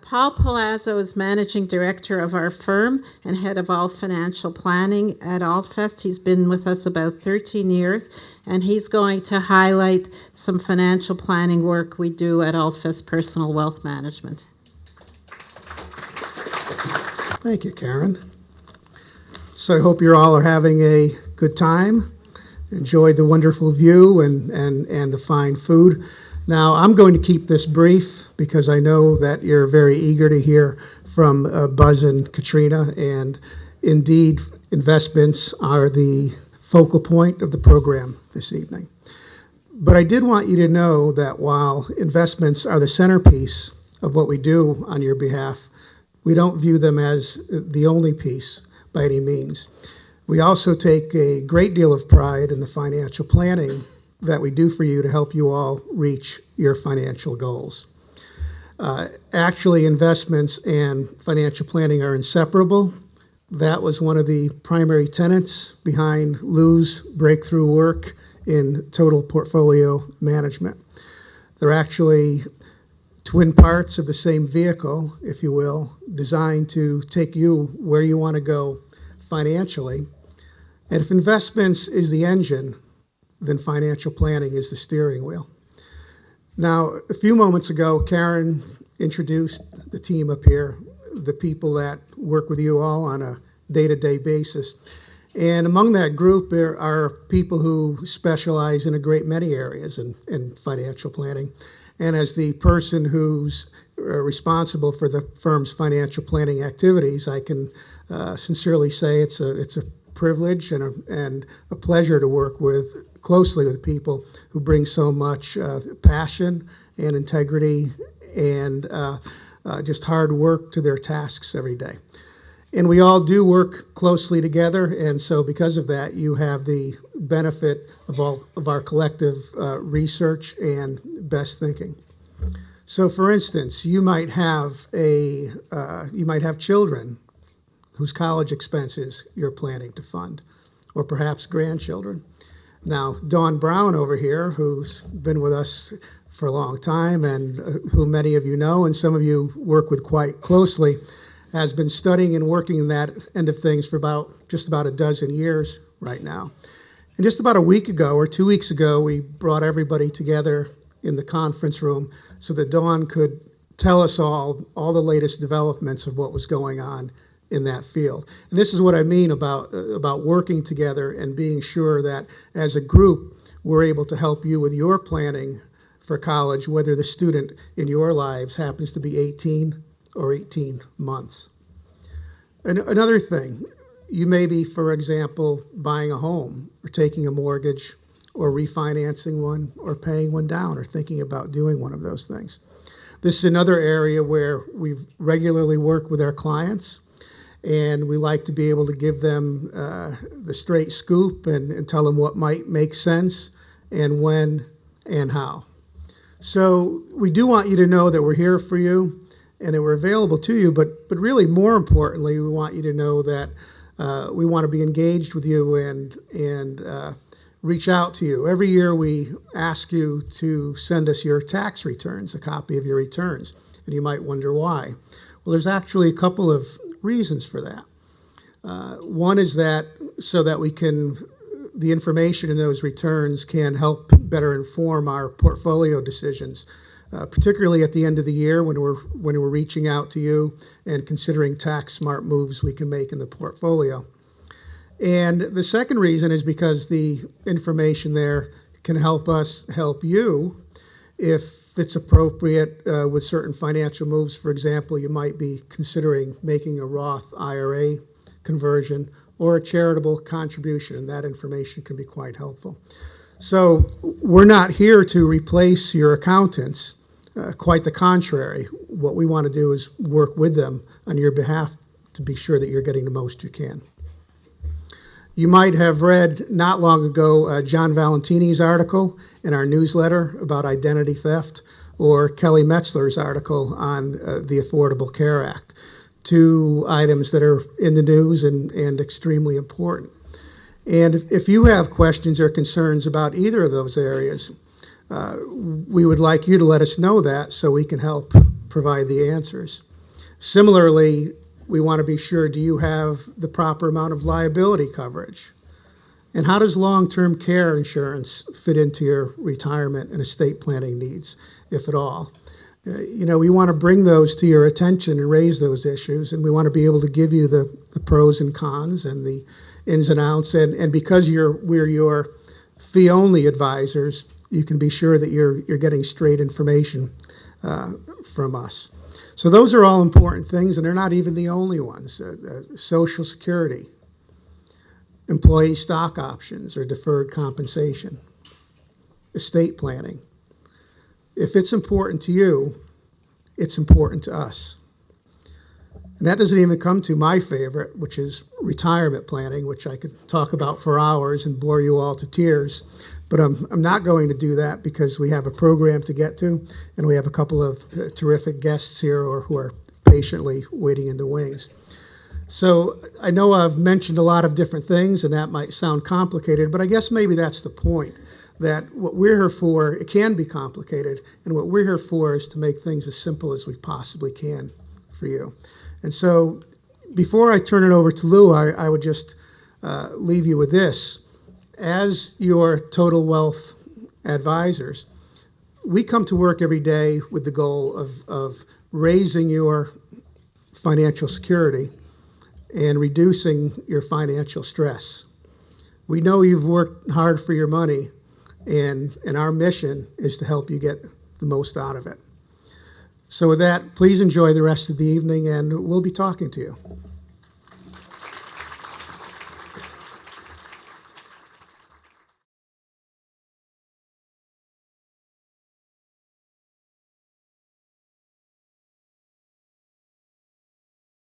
Paul Palazzo is managing director of our firm and head of all financial planning at Altfest. He's been with us about 13 years, and he's going to highlight some financial planning work we do at Altfest Personal Wealth Management. Thank you, Karen. So I hope you all are having a good time. Enjoyed the wonderful view and the fine food. Now, I'm going to keep this brief because I know that you're very eager to hear from Buzz and Katrina, and indeed, investments are the focal point of the program this evening. But I did want you to know that while investments are the centerpiece of what we do on your behalf, we don't view them as the only piece by any means. We also take a great deal of pride in the financial planning that we do for you to help you all reach your financial goals. Actually, investments and financial planning are inseparable. That was one of the primary tenets behind Lou's breakthrough work in total portfolio management. They're actually twin parts of the same vehicle, if you will, designed to take you where you want to go financially. And if investments is the engine, then financial planning is the steering wheel. Now, a few moments ago, Karen introduced the team up here, the people that work with you all on a day-to-day basis. And among that group, there are people who specialize in a great many areas in financial planning. And as the person who's responsible for the firm's financial planning activities, I can sincerely say it's a privilege and a pleasure to work closely with people who bring so much passion and integrity and just hard work to their tasks every day. And we all do work closely together, and so because of that, you have the benefit of all of our collective research and best thinking. So, for instance, you might have children whose college expenses you're planning to fund, or perhaps grandchildren. Now, Dawn Brown over here, who's been with us for a long time and who many of you know and some of you work with quite closely, has been studying and working in that end of things for just about a dozen years right now. And just about a week ago or 2 weeks ago, we brought everybody together in the conference room so that Dawn could tell us all the latest developments of what was going on in that field. And this is what I mean about working together and being sure that as a group, we're able to help you with your planning for college, whether the student in your lives happens to be 18 or 18 months. And another thing, you may be, for example, buying a home or taking a mortgage or refinancing one or paying one down or thinking about doing one of those things. This is another area where we regularly work with our clients, and we like to be able to give them the straight scoop and tell them what might make sense and when and how. So we do want you to know that we're here for you and that we're available to you, but really more importantly, we want you to know that we want to be engaged with you and reach out to you. Every year we ask you to send us your tax returns, a copy of your returns, and you might wonder why. Well, there's actually a couple of reasons for that. One is that so that the information in those returns can help better inform our portfolio decisions, particularly at the end of the year when we're reaching out to you and considering tax smart moves we can make in the portfolio. And the second reason is because the information there can help us help you if it's appropriate with certain financial moves. For example, you might be considering making a Roth IRA conversion or a charitable contribution, and that information can be quite helpful. So we're not here to replace your accountants. Quite the contrary. What we want to do is work with them on your behalf to be sure that you're getting the most you can. You might have read not long ago John Valentini's article in our newsletter about identity theft, or Kelly Metzler's article on the Affordable Care Act, two items that are in the news and extremely important. And if you have questions or concerns about either of those areas, we would like you to let us know that so we can help provide the answers. Similarly, we want to be sure, do you have the proper amount of liability coverage? And how does long-term care insurance fit into your retirement and estate planning needs, if at all? We want to bring those to your attention and raise those issues, and we want to be able to give you the pros and cons and the ins and outs. And because we're your fee-only advisors, you can be sure that you're getting straight information from us. So those are all important things, and they're not even the only ones. Social Security, employee stock options or deferred compensation, estate planning. If it's important to you, it's important to us. And that doesn't even come to my favorite, which is retirement planning, which I could talk about for hours and bore you all to tears. But I'm not going to do that because we have a program to get to, and we have a couple of terrific guests here who are patiently waiting in the wings. So I know I've mentioned a lot of different things, and that might sound complicated, but I guess maybe that's the point, that what we're here for, it can be complicated, and what we're here for is to make things as simple as we possibly can for you. And so before I turn it over to Lou, I would just leave you with this. As your total wealth advisors, we come to work every day with the goal of raising your financial security and reducing your financial stress. We know you've worked hard for your money, and our mission is to help you get the most out of it. So with that, please enjoy the rest of the evening, and we'll be talking to you.